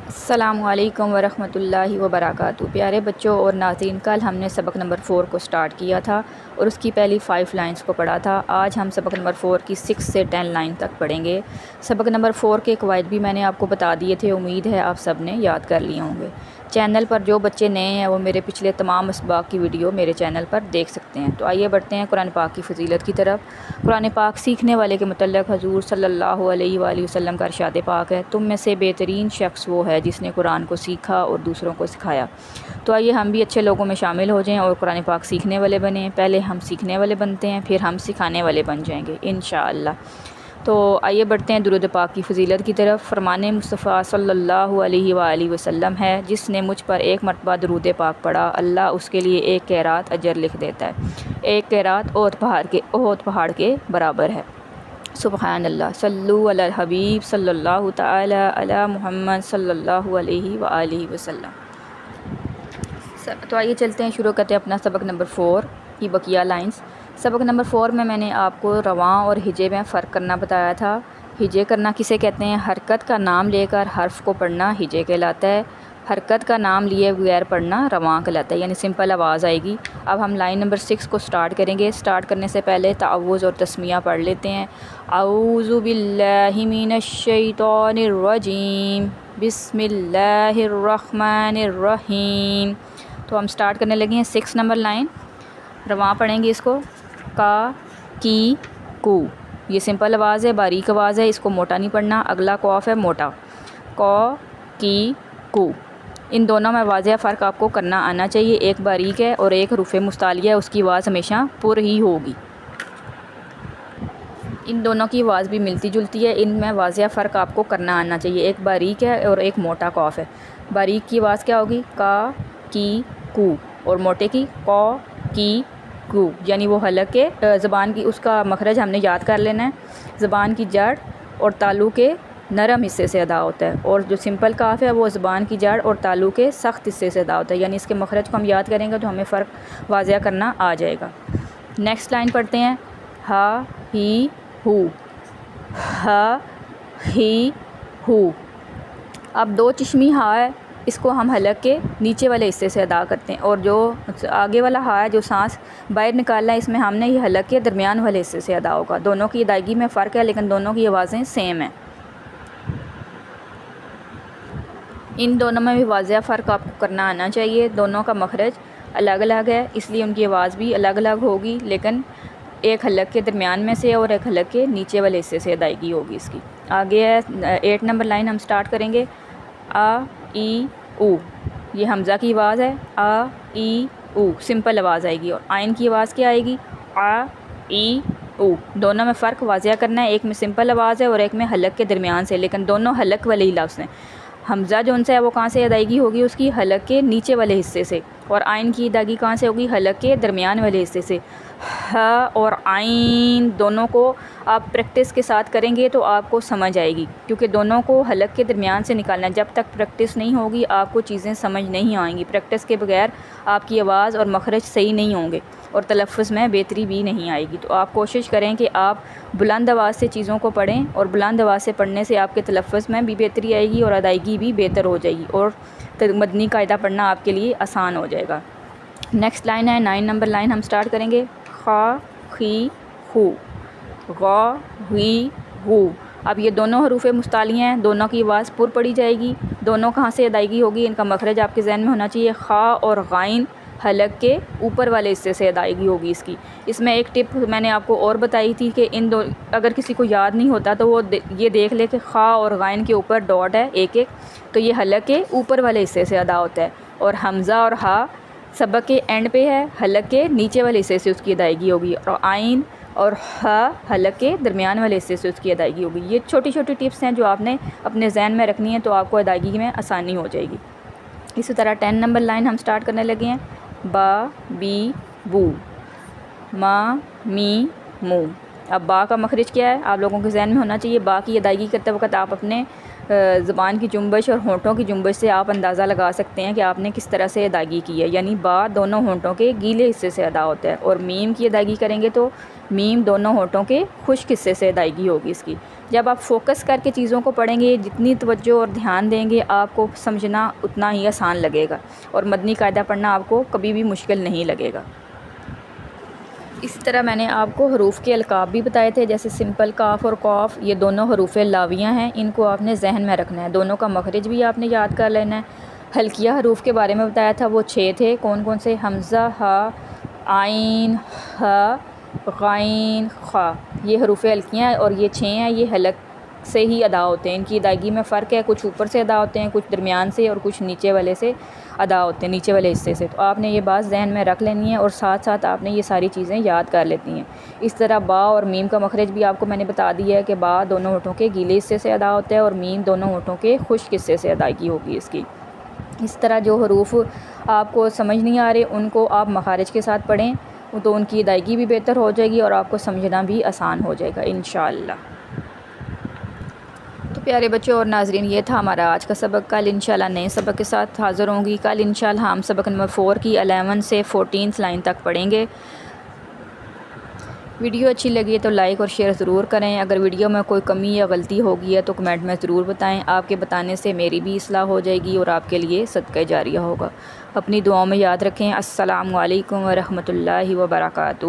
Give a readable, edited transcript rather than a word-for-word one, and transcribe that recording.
السلام علیکم ورحمۃ اللہ وبرکاتہ۔ پیارے بچوں اور ناظرین، کل ہم نے سبق نمبر 4 کو سٹارٹ کیا تھا اور اس کی پہلی 5 لائنز کو پڑھا تھا۔ آج ہم سبق نمبر 4 کی 6 سے 10 لائن تک پڑھیں گے۔ سبق نمبر 4 کے قواعد بھی میں نے آپ کو بتا دیے تھے، امید ہے آپ سب نے یاد کر لیے ہوں گے۔ چینل پر جو بچے نئے ہیں وہ میرے پچھلے تمام اسباق کی ویڈیو میرے چینل پر دیکھ سکتے ہیں۔ تو آئیے بڑھتے ہیں قرآن پاک کی فضیلت کی طرف۔ قرآن پاک سیکھنے والے کے متعلق حضور صلی اللہ علیہ وآلہ وسلم کا ارشاد پاک ہے، تم میں سے بہترین شخص وہ ہے جس نے قرآن کو سیکھا اور دوسروں کو سکھایا۔ تو آئیے ہم بھی اچھے لوگوں میں شامل ہو جائیں اور قرآن پاک سیکھنے والے بنیں۔ پہلے ہم سیکھنے والے بنتے ہیں، پھر ہم سکھانے والے بن جائیں گے انشاءاللہ۔ تو آئیے بڑھتے ہیں درود پاک کی فضیلت کی طرف۔ فرمان مصطفیٰ صلی اللہ علیہ وآلہ وسلم ہے، جس نے مجھ پر ایک مرتبہ درود پاک پڑھا، اللہ اس کے لیے ایک قیرات اجر لکھ دیتا ہے۔ ایک قیرات احد پہاڑ کے برابر ہے۔ سبحان اللہ، صلو علی الحبیب صلی اللہ تعالی علی محمد صلی اللہ علیہ وآلہ وسلم۔ تو آئیے چلتے ہیں، شروع کرتے ہیں اپنا سبق نمبر 4 کی بقیہ لائنز۔ سبق نمبر 4 میں نے آپ کو رواں اور ہجے میں فرق کرنا بتایا تھا۔ ہجے کرنا کسے کہتے ہیں؟ حرکت کا نام لے کر حرف کو پڑھنا ہجے کہلاتا ہے، حرکت کا نام لیے بغیر پڑھنا رواں کہلاتا ہے، یعنی سمپل آواز آئے گی۔ اب ہم لائن نمبر 6 کو سٹارٹ کریں گے۔ سٹارٹ کرنے سے پہلے تعوذ اور تسمیہ پڑھ لیتے ہیں۔ اعوذ باللہ من الشیطان الرجیم، بسم اللہ الرحمن الرحیم۔ تو ہم سٹارٹ کرنے لگے ہیں 6 نمبر لائن۔ رواں پڑھیں گے اس کو، کا کی کو، یہ سمپل آواز ہے، باریک آواز ہے، اس کو موٹا نہیں پڑھنا۔ اگلا قاف ہے موٹا، کو کی کو، ان دونوں میں واضح فرق آپ کو کرنا آنا چاہیے۔ ایک باریک ہے اور ایک حروف مستعلیہ ہے، اس کی آواز ہمیشہ پر ہی ہوگی۔ ان دونوں کی آواز بھی ملتی جلتی ہے، ان میں واضح فرق آپ کو کرنا آنا چاہیے۔ ایک باریک ہے اور ایک موٹا قاف ہے۔ باریک کی آواز کیا ہوگی؟ کا کی کو، اور موٹے کی کو کی کو، یعنی وہ حلق کے زبان کی اس کا مخرج ہم نے یاد کر لینا ہے۔ زبان کی جڑ اور تالو کے نرم حصے سے ادا ہوتا ہے، اور جو سمپل کاف ہے وہ زبان کی جڑ اور تالو کے سخت حصے سے ادا ہوتا ہے، یعنی اس کے مخرج کو ہم یاد کریں گے تو ہمیں فرق واضح کرنا آ جائے گا۔ نیکسٹ لائن پڑھتے ہیں، ہا ہی ہو، ہا ہی ہو۔ اب دو چشمی ہا ہے، اس کو ہم حلق کے نیچے والے حصے سے ادا کرتے ہیں، اور جو آگے والا ہا ہے جو سانس باہر نکالنا ہے، اس میں ہم نے یہ حلق کے درمیان والے حصے سے ادا ہوگا۔ دونوں کی ادائیگی میں فرق ہے، لیکن دونوں کی آوازیں سیم ہیں۔ ان دونوں میں بھی واضح فرق آپ کو کرنا آنا چاہیے۔ دونوں کا مخرج الگ الگ ہے، اس لیے ان کی آواز بھی الگ الگ ہوگی، لیکن ایک حلق کے درمیان میں سے اور ایک حلق کے نیچے والے حصے سے ادائیگی ہوگی اس کی۔ آگے ہے 8 نمبر لائن، ہم سٹارٹ کریں گے۔ آ ای او، یہ حمزہ کی آواز ہے، آ ای او سمپل آواز آئے گی، اور آئین کی آواز کیا آئے گی؟ آ ای او۔ دونوں میں فرق واضح کرنا ہے، ایک میں سمپل آواز ہے اور ایک میں حلق کے درمیان سے، لیکن دونوں حلق والے ہی لفظ ہیں۔ حمزہ جو ان سے ہے وہ کہاں سے ادائیگی ہوگی؟ اس کی حلق کے نیچے والے حصے سے، اور آئین کی ادائیگی کہاں سے ہوگی؟ حلق کے درمیان والے حصے سے۔ ہ اور آئین دونوں کو آپ پریکٹس کے ساتھ کریں گے تو آپ کو سمجھ آئے گی، کیونکہ دونوں کو حلق کے درمیان سے نکالنا ہے۔ جب تک پریکٹس نہیں ہوگی آپ کو چیزیں سمجھ نہیں آئیں گی۔ پریکٹس کے بغیر آپ کی آواز اور مخرج صحیح نہیں ہوں گے اور تلفظ میں بہتری بھی نہیں آئے گی۔ تو آپ کوشش کریں کہ آپ بلند آواز سے چیزوں کو پڑھیں، اور بلند آواز سے پڑھنے سے آپ کے تلفظ میں بھی بہتری آئے گی اور ادائیگی بھی بہتر ہو جائے گی، اور مدنی قاعدہ پڑھنا آپ کے لیے آسان ہو جائے گا۔ نیکسٹ لائن ہے 9 نمبر لائن، ہم سٹارٹ کریں گے۔ خا خی خو، غا ہوئی غو۔ اب یہ دونوں حروف مستعلیہ ہیں، دونوں کی آواز پر پڑھی جائے گی۔ دونوں کہاں سے ادائیگی ہوگی؟ ان کا مخرج آپ کے ذہن میں ہونا چاہیے۔ خا اور غائن حلق کے اوپر والے حصے سے ادائیگی ہوگی اس کی۔ اس میں ایک ٹپ میں نے آپ کو اور بتائی تھی کہ ان دو اگر کسی کو یاد نہیں ہوتا تو وہ یہ دیکھ لے کہ خا اور غائن کے اوپر ڈاٹ ہے ایک ایک، تو یہ حلق کے اوپر والے حصے سے ادا ہوتا ہے، اور حمزہ اور ہا سبق کے اینڈ پہ ہے، حلق کے نیچے والے حصے سے اس کی ادائیگی ہوگی، اور آئین اور ہا حلق کے درمیان والے حصے سے اس کی ادائیگی ہوگی۔ یہ چھوٹی چھوٹی ٹپس ہیں جو آپ نے اپنے ذہن میں رکھنی ہے، تو آپ کو ادائیگی میں آسانی ہو جائے گی۔ اسی طرح 10 نمبر لائن ہم سٹارٹ کرنے لگے ہیں۔ با بی بو، ما می مو۔ اب با کا مخرج کیا ہے آپ لوگوں کے ذہن میں ہونا چاہیے۔ با کی ادائیگی کرتے وقت آپ اپنے زبان کی جنبش اور ہونٹوں کی جنبش سے آپ اندازہ لگا سکتے ہیں کہ آپ نے کس طرح سے ادائیگی کی ہے. یعنی با دونوں ہونٹوں کے گیلے حصے سے ادا ہوتا ہے، اور میم کی ادائیگی کریں گے تو میم دونوں ہونٹوں کے خشک حصے سے ادائیگی ہوگی اس کی. جب آپ فوکس کر کے چیزوں کو پڑھیں گے، جتنی توجہ اور دھیان دیں گے، آپ کو سمجھنا اتنا ہی آسان لگے گا، اور مدنی قاعدہ پڑھنا آپ کو کبھی بھی مشکل نہیں لگے گا. اس طرح میں نے آپ کو حروف کے القاب بھی بتائے تھے، جیسے سمپل کاف اور قاف، یہ دونوں حروف لاویہ ہیں، ان کو آپ نے ذہن میں رکھنا ہے. دونوں کا مخرج بھی آپ نے یاد کر لینا ہے. حلقیہ حروف کے بارے میں بتایا تھا، وہ 6 تھے. کون کون سے؟ حمزہ، ہا، عین، ہا، غین، خا. یہ حروف حلقیہ ہیں اور یہ 6 ہیں. یہ حلق سے ہی ادا ہوتے ہیں. ان کی ادائیگی میں فرق ہے، کچھ اوپر سے ادا ہوتے ہیں، کچھ درمیان سے، اور کچھ نیچے والے سے ادا ہوتے ہیں، نیچے والے حصے سے. تو آپ نے یہ بات ذہن میں رکھ لینی ہے، اور ساتھ ساتھ آپ نے یہ ساری چیزیں یاد کر لیتی ہیں. اس طرح با اور میم کا مخرج بھی آپ کو میں نے بتا دیا ہے کہ با دونوں ہونٹوں کے گیلے حصے سے ادا ہوتا ہے، اور میم دونوں ہونٹوں کے خشک حصے سے ادائیگی ہوگی اس کی. اس طرح جو حروف آپ کو سمجھ نہیں آ رہے ان کو آپ مخارج کے ساتھ پڑھیں تو ان کی ادائیگی بھی بہتر ہو جائے گی، اور آپ کو سمجھنا بھی آسان ہو جائے گا انشاءاللہ. تو پیارے بچوں اور ناظرین، یہ تھا ہمارا آج کا سبق. کل انشاءاللہ نئے سبق کے ساتھ حاضر ہوں گی. کل انشاءاللہ ہم سبق نمبر 4 کی 11 سے 14 لائن تک پڑھیں گے. ویڈیو اچھی لگی تو لائک اور شیئر ضرور کریں. اگر ویڈیو میں کوئی کمی یا غلطی ہوگی ہے تو کمنٹ میں ضرور بتائیں. آپ کے بتانے سے میری بھی اصلاح ہو جائے گی اور آپ کے لیے صدقہ جاریہ ہوگا. اپنی دعاؤں میں یاد رکھیں. السلام علیکم ورحمۃ اللہ وبرکاتہ.